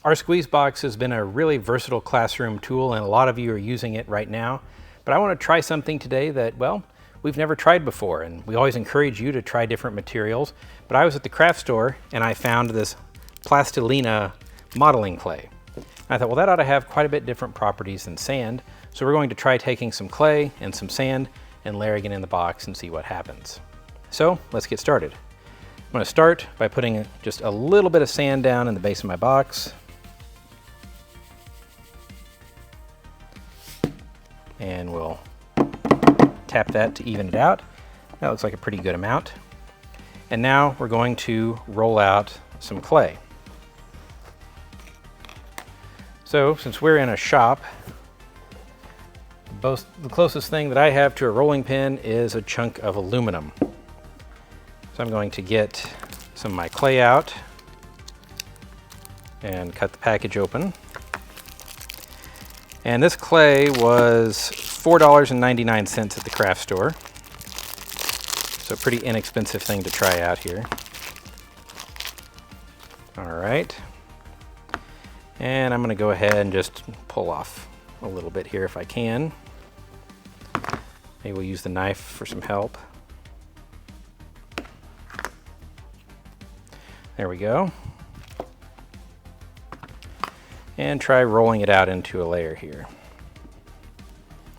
Our squeeze box has been a really versatile classroom tool, and a lot of you are using it right now. But I want to try something today that, well, we've never tried before, and we always encourage you to try different materials. But I was at the craft store and I found this plastilina modeling clay. I thought, well, that ought to have quite a bit different properties than sand. So we're going to try taking some clay and some sand and layering it in the box and see what happens. So let's get started. I'm going to start by putting just a little bit of sand down in the base of my box. And we'll tap that to even it out. That looks like a pretty good amount. And now we're going to roll out some clay. So since we're in a shop, the closest thing that I have to a rolling pin is a chunk of aluminum. So I'm going to get some of my clay out and cut the package open. And this clay was $4.99 at the craft store. So a pretty inexpensive thing to try out here. All right. And I'm going to go ahead and just pull off a little bit here if I can. Maybe we'll use the knife for some help. There we go. And try rolling it out into a layer here.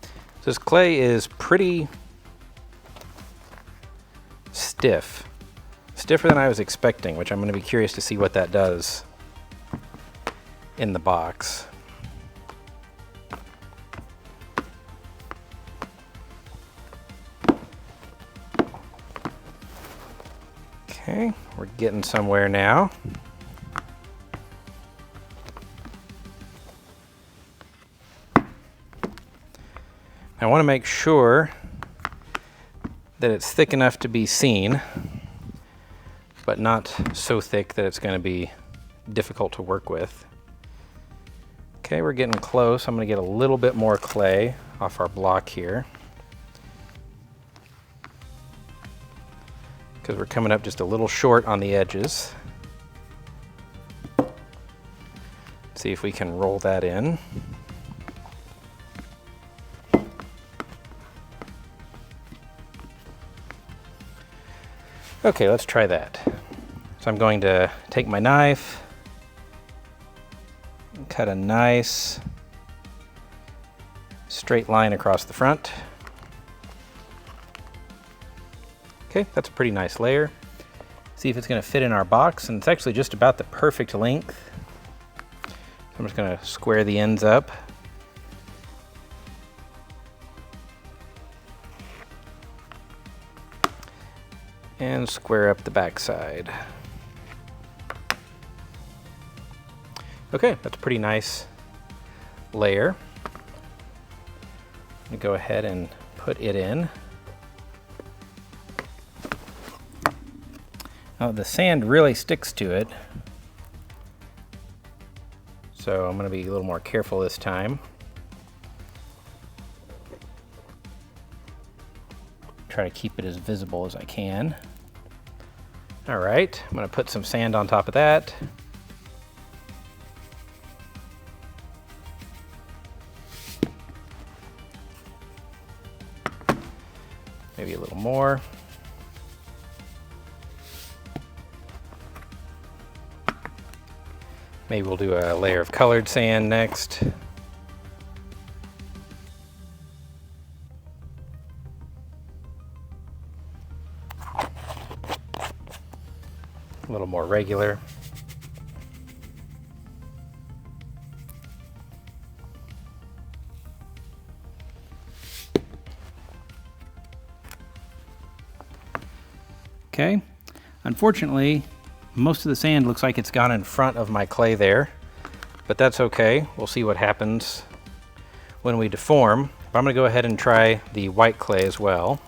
So this clay is pretty stiff. Stiffer than I was expecting, which I'm going to be curious to see what that does in the box. Okay, we're getting somewhere now. I want to make sure that it's thick enough to be seen, but not so thick that it's going to be difficult to work with. Okay, we're getting close. I'm going to get a little bit more clay off our block here, because we're coming up just a little short on the edges. See if we can roll that in. Okay, let's try that. So I'm going to take my knife and cut a nice straight line across the front. Okay, that's a pretty nice layer. See if it's going to fit in our box, and it's actually just about the perfect length. So I'm just going to square the ends up. And square up the back side. Okay, that's a pretty nice layer. I'm going to go ahead and put it in. Now the sand really sticks to it, so I'm going to be a little more careful this time. Try to keep it as visible as I can. All right, I'm going to put some sand on top of that. Maybe a little more. Maybe we'll do a layer of colored sand next. A little more regular. Okay, unfortunately, most of the sand looks like it's gone in front of my clay there, but that's okay. We'll see what happens when we deform. But I'm going to go ahead and try the white clay as well.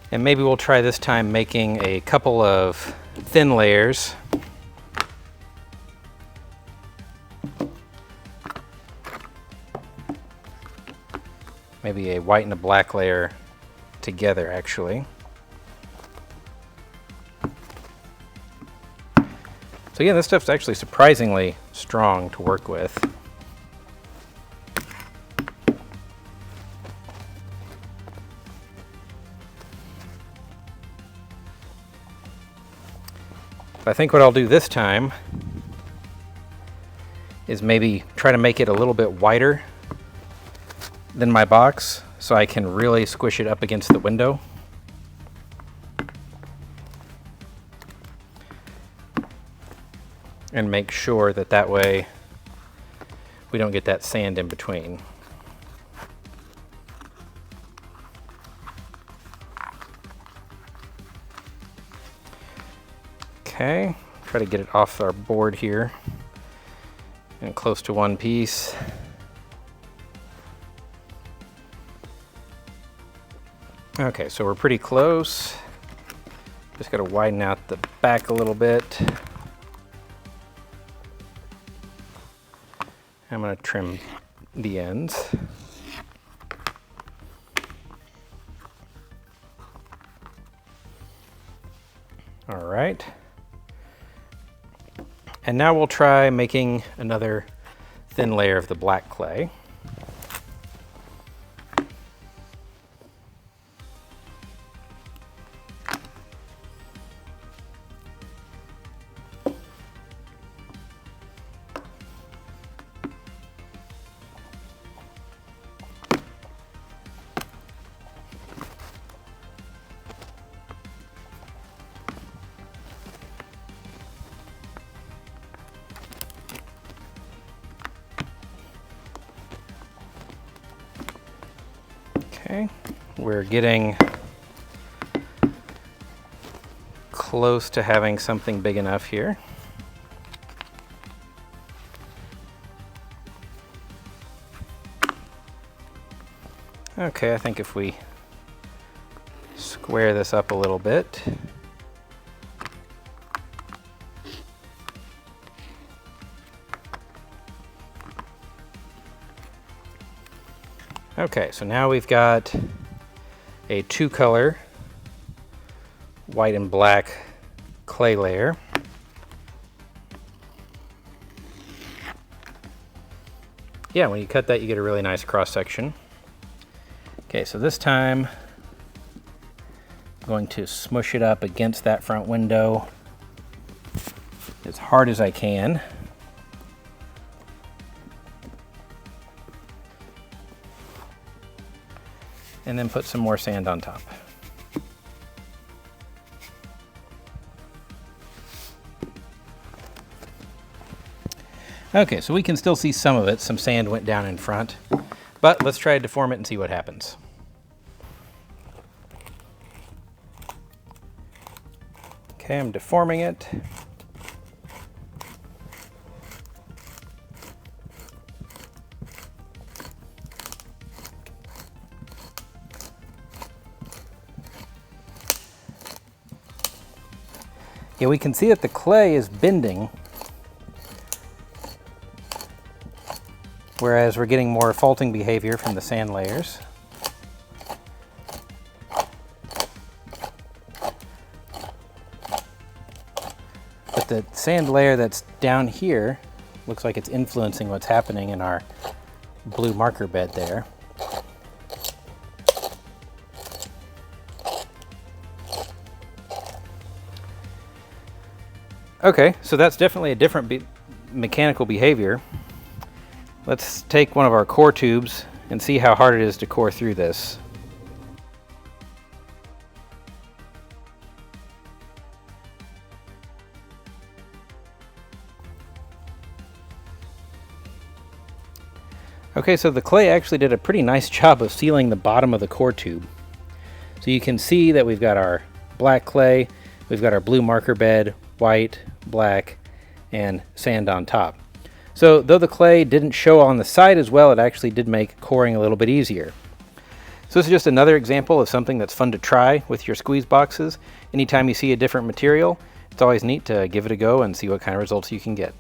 And maybe we'll try this time making a couple of thin layers. Maybe a white and a black layer together, actually. So yeah, this stuff's actually surprisingly strong to work with. I think what I'll do this time is maybe try to make it a little bit wider than my box so I can really squish it up against the window. And make sure that that way we don't get that sand in between. Okay, try to get it off our board here and close to one piece. Okay, so we're pretty close. Just got to widen out the back a little bit. I'm going to trim the ends. All right. And now we'll try making another thin layer of the black clay. Okay, we're getting close to having something big enough here. Okay, I think if we square this up a little bit. Okay, so now we've got a two-color white and black clay layer. Yeah, when you cut that, you get a really nice cross-section. Okay, so this time I'm going to smush it up against that front window as hard as I can. And then put some more sand on top. Okay, so we can still see some of it. Some sand went down in front, but let's try to deform it and see what happens. Okay, I'm deforming it. Yeah, we can see that the clay is bending, whereas we're getting more faulting behavior from the sand layers. But the sand layer that's down here looks like it's influencing what's happening in our blue marker bed there. Okay, so that's definitely a different mechanical behavior. Let's take one of our core tubes and see how hard it is to core through this. Okay, so the clay actually did a pretty nice job of sealing the bottom of the core tube. So you can see that we've got our black clay, we've got our blue marker bed, white, black, and sand on top. So though the clay didn't show on the side as well, it actually did make coring a little bit easier. So this is just another example of something that's fun to try with your squeeze boxes. Anytime you see a different material, it's always neat to give it a go and see what kind of results you can get.